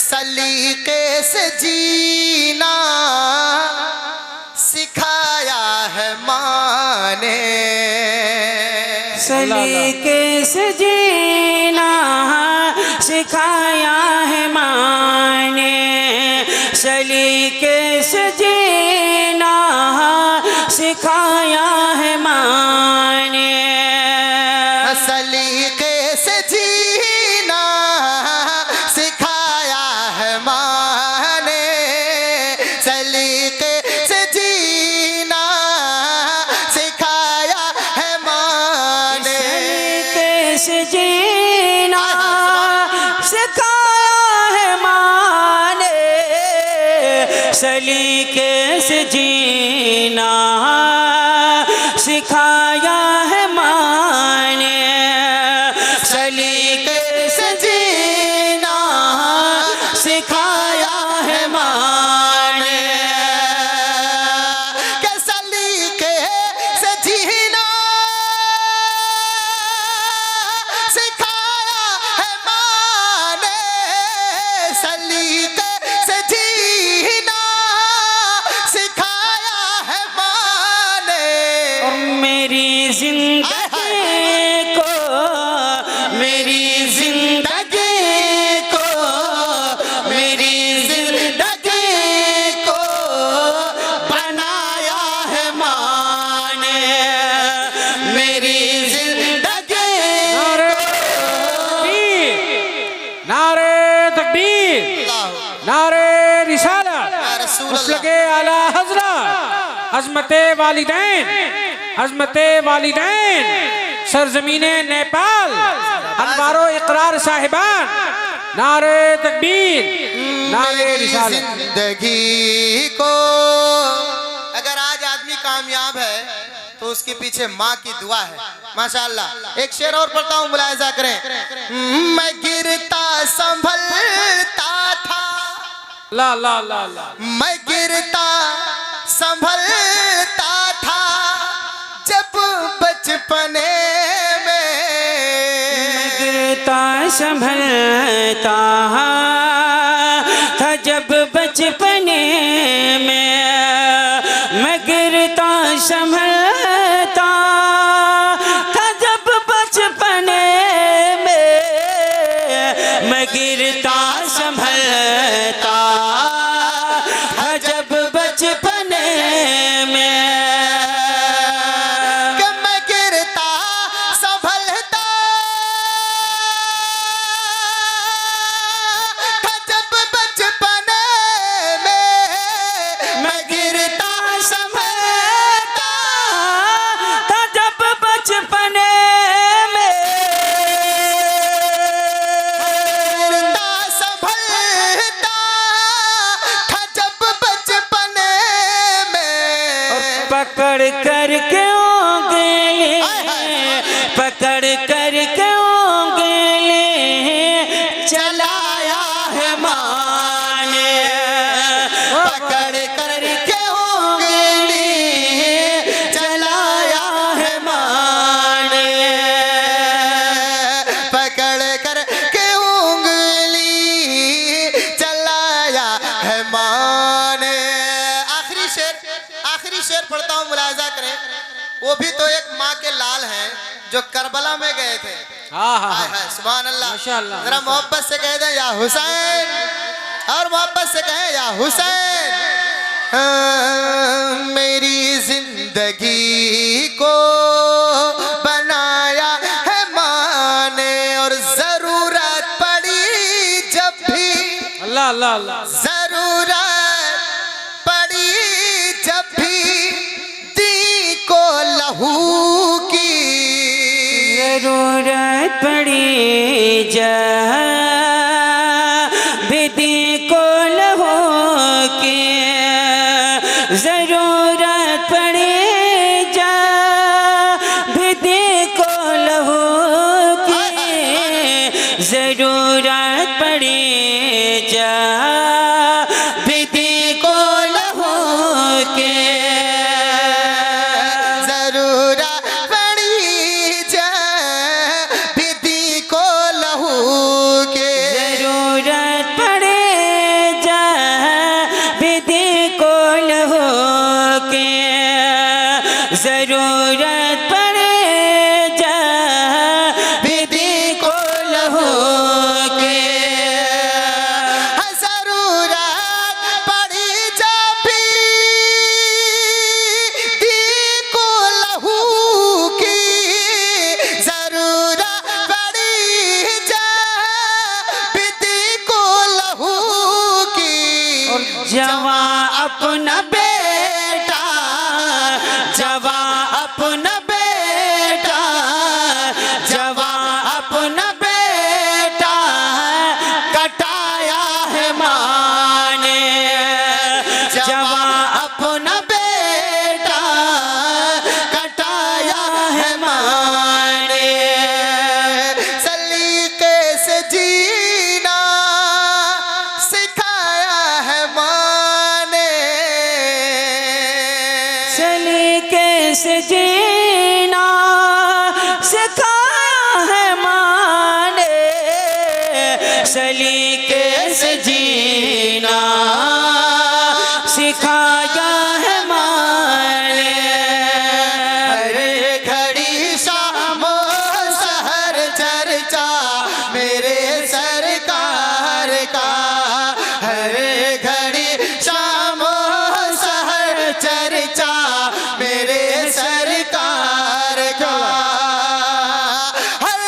सलीके से जीना सिखाया है माँ ने, सलीके से जीना सिखाया है माँ ने, सलीके से जीना सिखाया है माँ ने, सलीके से जीना सिखाया है माँ ने, सलीके से जीना सिखाया है माँ ने, सलीके से जीना सिखाया है माँ ने, सलीके से जीना सिखाया है माँ ने, सलीके से जीना सिखाया है माँ ने, के सलीके से जीना सिखाया है माँ ने, सलीके से जीना सिखाया है माँ ने। और मेरी जिंदगी को, मेरी जिंदगी को, मेरी जिंदगी को बनाया है माँ ने, मेरी जिंदगी नारे तकबीर, नारे रिसालत, मुस्लिके आला हजरत, अज़मते वालिदैन, अज़मते वालिदैन, सरजमीने नेपाल, अनवारो इकरार साहिबान, नारे तकबीर, नारे रिसालत। जिंदगी को अगर आज आदमी कामयाब है तो उसके पीछे माँ की दुआ है। माशाअल्लाह। एक शेर और पढ़ता हूँ, मुलाहिजा करें। मैं गिरता संभलता था, ला ला ला ला, मैं गिरता संभलता था जब बचपने में, गिरता संभलता था जब बचपने में, मैं गिरता संभलता था जब बचपने में, मैं गिरता संभलता था जब बचपने में, कि मैं गिरता संभलता था जब बचपने में, मैं गिरता संभलता था जब बचपने में, गिरता संभलता था जब बचपने में, पकड़ कर के उंगली, पकड़ कर के उंगली चलाया है माँ ने, पकड़ कर के उंगली चलाया है माँ ने, पकड़ कर के उंगली चलाया है माँ ने। आखिरी शेर पढ़ता हूँ, मुलाहिजा करें। वो भी तो एक माँ के लाल हैं जो करबला में गए थे। हाँ हाँ हाय हाँ, हाय, सुभान अल्लाह। माशाअल्लाह, जरा मोहब्बत से कह दें या हुसैन, और मोहब्बत से कहें या हुसैन। मेरी जिंदगी को बनाया है माँ ने, और जरूरत पड़ी जब भी, अल्लाह अल्लाह अल्लाह, जरूरत पड़ी जब भी दी को लहू की, जरूरत पड़ी जब भी को लहू की, जरूरत पड़ी जब भी को लहू की, जरूरत पड़ी जब भी को लहू की, जरूरत पड़ी जब भी दी को लहू के, जरूरत पड़े जवा अपना बेटा, जवा अपना बेटा, जवा अपना बेटा कटाया है माँ ने, जवा अपना बेटा कटाया है माँ ने। सलीके से जीना सिखाया है माँ ने, सलीके से जीना सिखाया है माँ ने, सलीके से जीना सिखाया है माँ ने। हर घड़ी शाम सहर चर्चा मेरे सरकार का, हर घड़ी शाम सहर चर्चा मेरे सरकार का, हर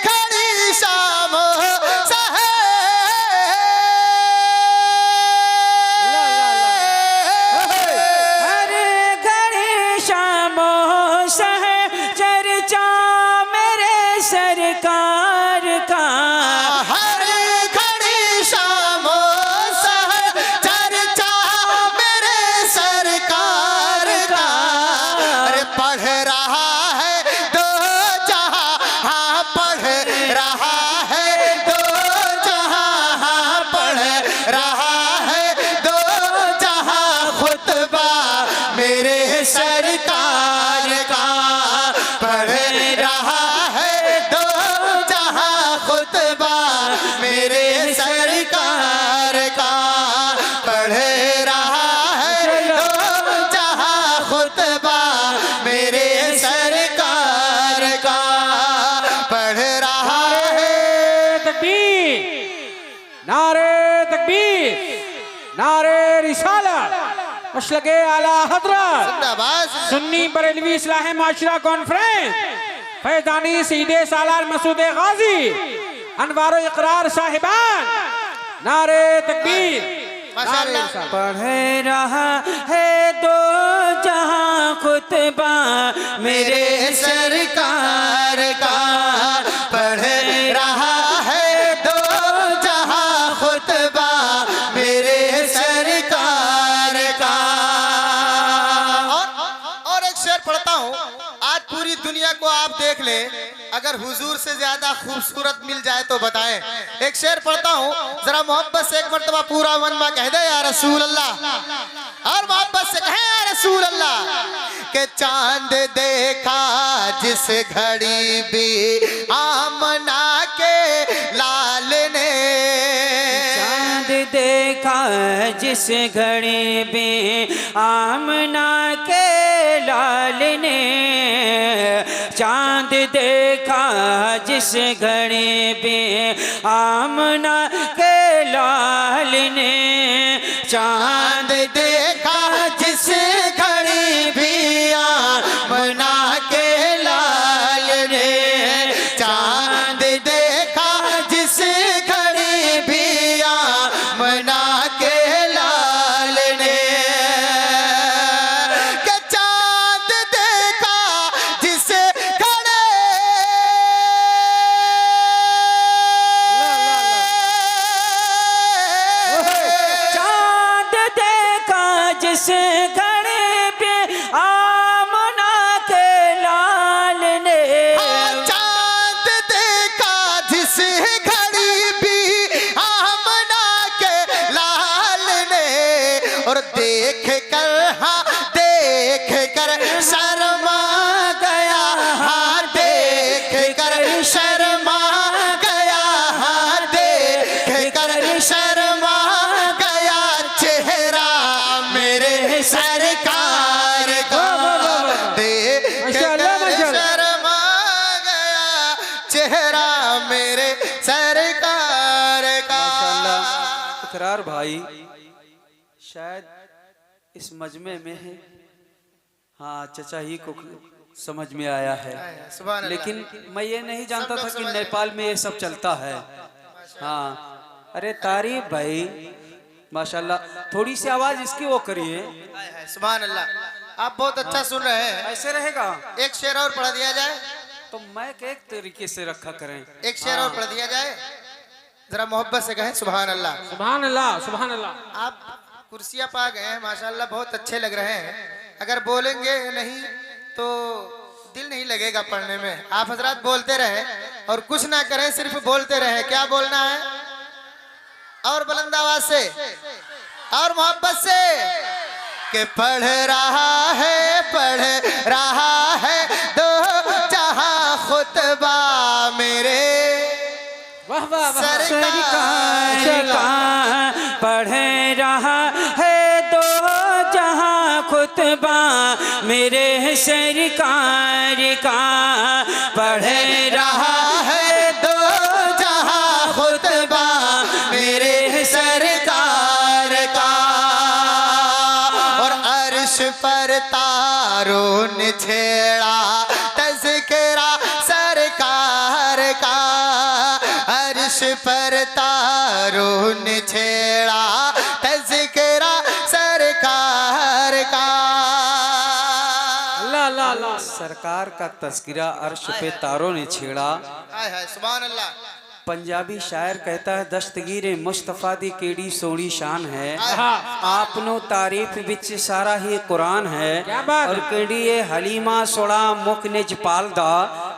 घड़ी शाम हर घड़ी शामो सह चर्चा मेरे सरकार का, हर घड़ी शाम सहर चर्चा मेरे सरकार का। अरे पढ़ रहा है दो जहां, हाँ पढ़ रहा है दो जहां, हाँ पढ़ रहा है दो जहां खुतबा मेरे सरकार का, पढ़ रहा है दो जहां खुतबा मेरे सरकार का, पढ़ रहा है दो जहां खुतबा मेरे सरकार का, पढ़ रहा है। तकबीर, नारे तकबीर, नारे रिसालत, मसलके आला हजरत जिंदाबाद। सुन्नी बरेलवी इस्लाह माशरा कॉन्फ्रेंस, फैजानी सीधे सालार मसूद गाजी, अनवारो इकरार साहिबान, नारे तकबीर, माशाअल्लाह। पढ़ रहा है दो जहां खुतबा मेरे सरकार का, पढ़ रहा है दो जहां खुतबा मेरे सरकार का। और एक शेर पढ़ता हूँ। आज पूरी दुनिया को आप देख ले, अगर हुजूर से ज्यादा खूबसूरत मिल जाए तो बताएं। एक शेर पढ़ता हूँ, जरा मोहब्बत से एक मर्तबा पूरा मन में कह दे या रसूल अल्लाह, और मोहब्बत से कहे या रसूल अल्लाह। के चांद देखा जिस घड़ी भी आमना के लाल ने, चांद देखा जिस घड़ी भी आमना के लाल ने, चांद देखा जिस घड़ी भी आमना के लाल ने, चांद देखा जिस घड़ी भी आमना के लाल ने, चांद देखा जिस घड़ी भी आमना के लाल ने, के चांद देखा जिस घड़ी, चांद देखा जिस घड़ी पे आमना के लाल ने, चांद देखा जिस घड़ी भी आमना के लाल ने, और देख कर हाँ देख कर शर्मा गया, हाँ देख कर शर्मा गया, हाँ देख कर शर्मा गया चेहरा मेरे सरकार का, देख माशाअल्लाह, कर माशाअल्लाह। शर्मा गया चेहरा मेरे सरकार का। इकरार भाई शायद इस मजमे में है, हाँ चचा ही को समझ में आया है, सुभान अल्लाह। लेकिन मैं ये नहीं जानता था कि नेपाल में ये सब चलता है। हाँ अरे तारीफ भाई, माशाल्लाह। थोड़ी सी आवाज इसकी वो करिए, हाय हाय, सुभान अल्लाह। आप बहुत अच्छा सुन रहे हैं। ऐसे रहेगा एक शेर और पढ़ दिया जाए, तो मैं एक तरीके से रखा करें। एक शेर और पढ़ दिया जाए, जरा मोहब्बत से कहें सुभान अल्लाह। सुभान अल्लाह, सुभान अल्लाह। आप कुर्सियां पा गए हैं माशाल्लाह, बहुत अच्छे लग रहे हैं। अगर बोलेंगे नहीं तो दिल नहीं लगेगा पढ़ने में। आप हजरात बोलते रहे और कुछ ना करें, सिर्फ बोलते रहे। क्या बोलना है? और बुलंद आवाज से और मोहब्बत से कि पढ़ रहा है दो जहां खुतबा मेरे वाह वाह वाह। सरकार का पढ़ रहा है दो जहां खुतबा मेरे सरकार का पढ़ रहा है दो जहां खुतबा मेरे सरकार का। और अर्श पर तारों ने छेड़ा तज़किरा सरकार का। अर्श पर तारों ने छेड़ा तज़किरा सरकार का। अल्लाह अल्लाह अल्लाह। सरकार का तस्करा अर्श पे तारों ने छेड़ा। हाय हाय, सुभान अल्लाह। पंजाबी शायर कहता है दस्तगीर मुस्तफा दी केड़ी सोनी शान है। हाँ। आपनो तारीफ विच सारा ही कुरान है। क्या बात और है। केड़ी ये हलीमा सोड़ा मुख निज पाल दा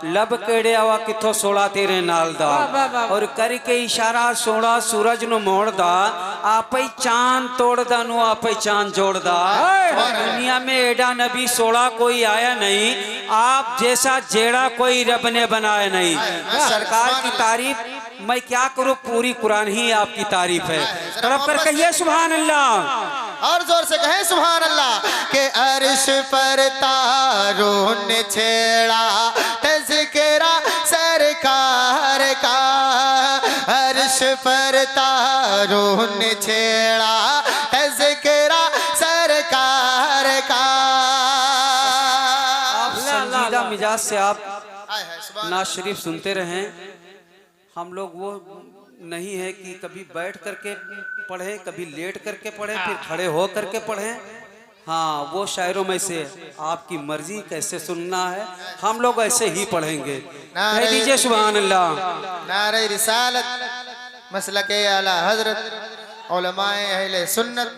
लब केड़े आवा किथों सोड़ा तेरे नाल दा। वाह, वाह, वाह। और करके इशारा सोड़ा सूरज नु मोड़ दा आप ही चांद तोड़ दा नु आप ही चांद जोड़ दा। और दुनिया में एडा नबी सोड़ा कोई आया नहीं, आप जैसा जेड़ा कोई रब ने बनाया नहीं। सरकार की तारीफ मैं क्या करूं, पूरी कुरान ही आपकी तारीफ है। तड़प कर कहिए सुभान अल्लाह। और जोर से कहें सुभान अल्लाह। के अर्श पर तारों ने छेड़ा तज़किरा सरकार का। अर्श पर तारों ने छेड़ा तज़किरा सरकार का। आप संजीदा मिजाज से आप हाय हाय, सुभान नाज शरीफ सुनते रहें। हम लोग वो नहीं है कि कभी बैठ करके पढ़ें, कभी लेट करके पढ़ें, फिर खड़े हो करके पढ़ें। हाँ, वो शायरों में से आपकी मर्जी कैसे सुनना है, हम लोग ऐसे ही पढ़ेंगे। कह दीजिए सुभान अल्लाह। नारे रिसालत मसलके आला हजरत उलमाए अहले सुन्नत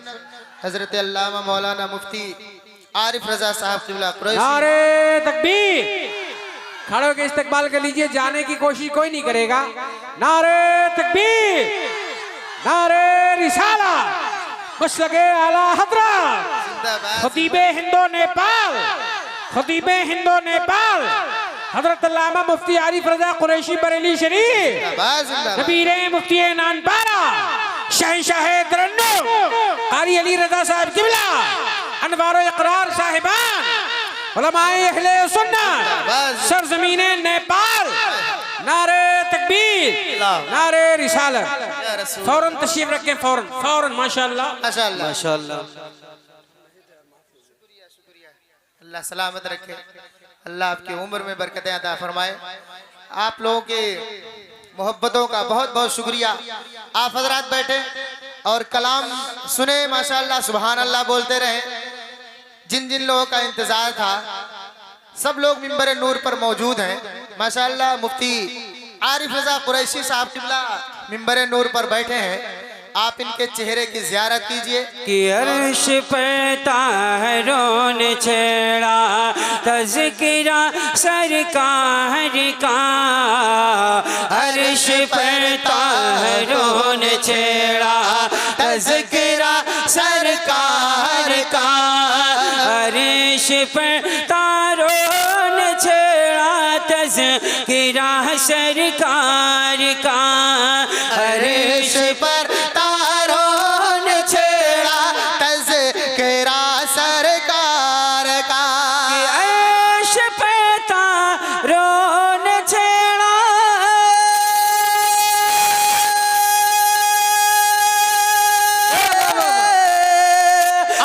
हजरत अल्लामा मौलाना मुफ्ती आरिफ रजा साहब क़िबला कुरैशी। नारे तकबीर। खड़े होकर इस्तकबाल कर लीजिए, जाने की कोशिश कोई नहीं करेगा। नारे तकबीर, नारे रिसाला, मसलके आला हजरत, जिंदाबाद। खतीबे हिंदो नेपाल, खतीबे हिंदो नेपाल हजरत अल्लामा मुफ्ती आरिफ रजा कुरैशी बरेली शरीफ, जिंदाबाद, जिंदाबाद। नबीरे मुफ्ती नानपारा, शहंशाह तरन्नुम कारी अली रजा साहब क़िबला, अनवारो इकरार साहिबान, उलमाए अहले सुन्नत सरजमीने नेपाल। नारे तकबीर, नारे रिसालत। फौरन तशरीफ रखें, फौरन फौरन। माशाअल्लाह माशाअल्लाह, माशाअल्लाह। अल्लाह सलामत रखे, अल्लाह आपकी उम्र में बरकतें अता फरमाए। आप लोगों के मोहब्बतों का बहुत बहुत शुक्रिया। आप हजरात बैठे और कलाम सुने, माशाअल्लाह सुभान अल्लाह बोलते रहे। जिन जिन लोगों का इंतजार था सब लोग मिंबर नूर पर मौजूद हैं। माशाअल्लाह मुफ्ती आरिफ रजा कुरैशी साहब क़िबला मिंबर नूर पर बैठे हैं। आप इनके चेहरे की ज़ियारत कीजिए। कि अर्श पर तारों ने छेड़ा तज़किरा सरकार का। अर्श पर तारों ने छेड़ा तज़किरा सरकार का। अर्श पर तारों ने छेड़ा तज़किरा सरकार का। अर्श पर तारों ने छेड़ा तज़किरा सरकार का। अर्श पे तारों ने छेड़ा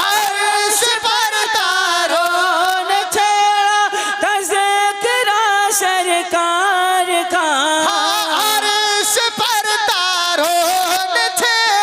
अर्श पर तारों ने छेड़ा तज़किरा सरकार का। अर्श पर तारों ने छेड़ा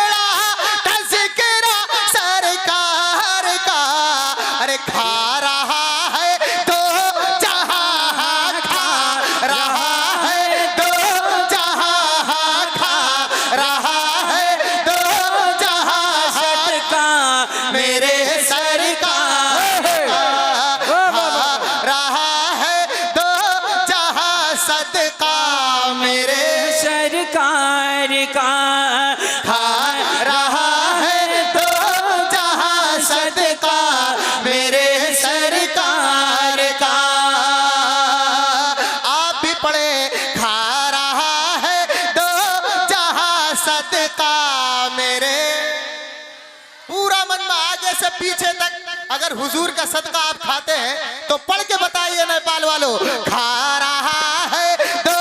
आगे से पीछे तक अगर हुजूर का सदका आप खाते हैं तो पढ़ के बताइए नेपाल वालों, खा रहा है दो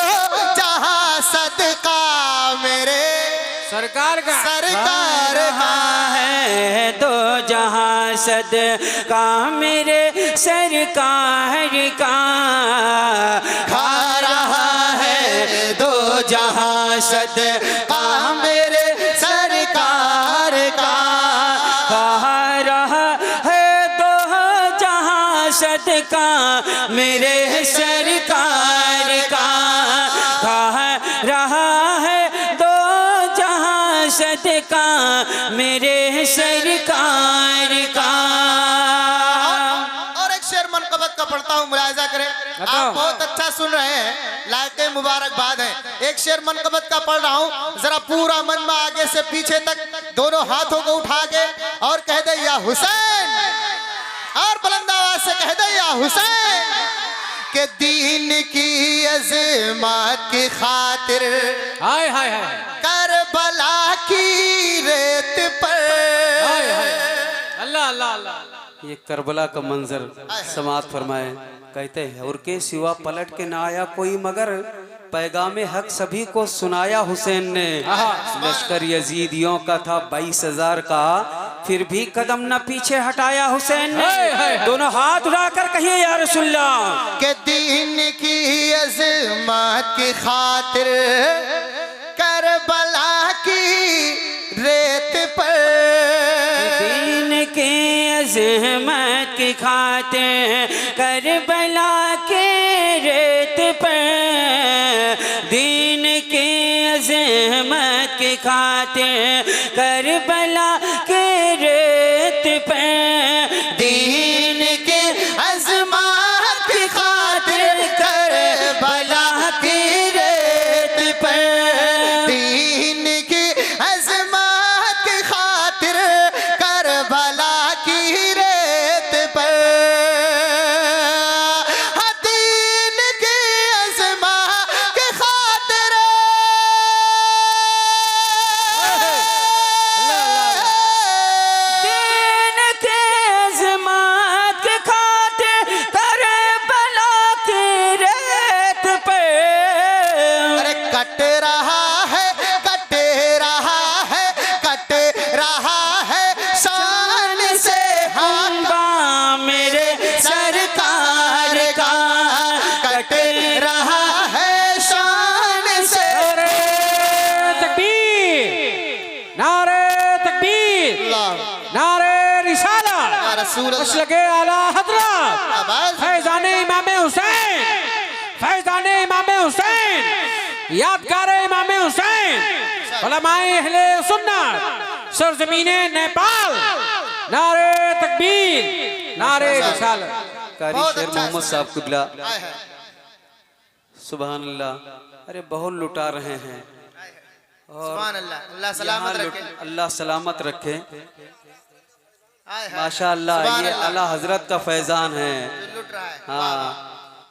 जहां सदका मेरे सरकार का सरकार का है दो जहां सदका मेरे सरकार का, खा रहा है दो जहां सदका मेरे सरकार का, खा रहा है दो जहां सदका मेरे सरकार का, खा रहा है दो जहां सदका मेरे सरकार का। और एक शेर मनकबत का पढ़ता हूँ, मुलाहिजा करें। आप बहुत अच्छा सुन रहे हैं, लायके मुबारकबाद है। एक शेर मनकबत का पढ़ रहा हूँ, जरा पूरा मन में आगे से पीछे तक दोनों हाथों को उठा के और कह दे या हुसैन, और बुलंद आवाज से कह दे या हुसैन, के दीन की अज़मत की खातिर हाय हाय हाय करबला की रेत पर, अल्लाह अल्लाह अल्लाह। ये करबला का मंजर समात फरमाए। कहते हैं और के सिवा पलट के ना आया कोई मगर पैगामे हक सभी को सुनाया हुसैन ने। लश्कर यजीदियों का था 22,000 का, फिर भी कदम न पीछे हटाया हुसैन ने। दोनों हाथ उठाकर कहिए या रसूलल्लाह, के दीन की अज़मत की खातिर करबला की रेत पर, दीन के अज़मत की खातिर करबला के रेत पर, दीन के अज़मत की खातिर करबला के रेत पर, दीन के अज़मत की खातिर करबला की रेत पर, दीन की अज़मत की खातिर करबला की रेत पर, दीन की अज़मत की खातिर दीन के अज़मत की खातिर करबला की रेत पर, अरे कट रहा है कट रहा है कट रहा है शान से हंबा मेरे सरकार का, कट रहा है शान से। तकबीर, नारे तकबीर, नारे रिसाला, रसूल कुछ लगे आला हजरत आवाज फैजाने इमाम हुसैन, फैजाने इमाम हुसैन, यादगार इमाम हुसैन, उलमाए अहले सुन्नत, सरजमीने नेपाल, नारे तकबीर, नारे रिसाला। कारी बहुत शेर अच्छा मोहम्मद साहब कुबला, आए है। सुभान अल्लाह। अरे बहुत लुटा रहे हैं और सुभान अल्लाह, अल्लाह सलामत यहाँ रखे। अल्लाह सलामत रखे। आए है। माशा अल्लाह, सुभान ये अल्लाह। अल्लाह हजरत का फैजान है। लुट रहा है। हाँ,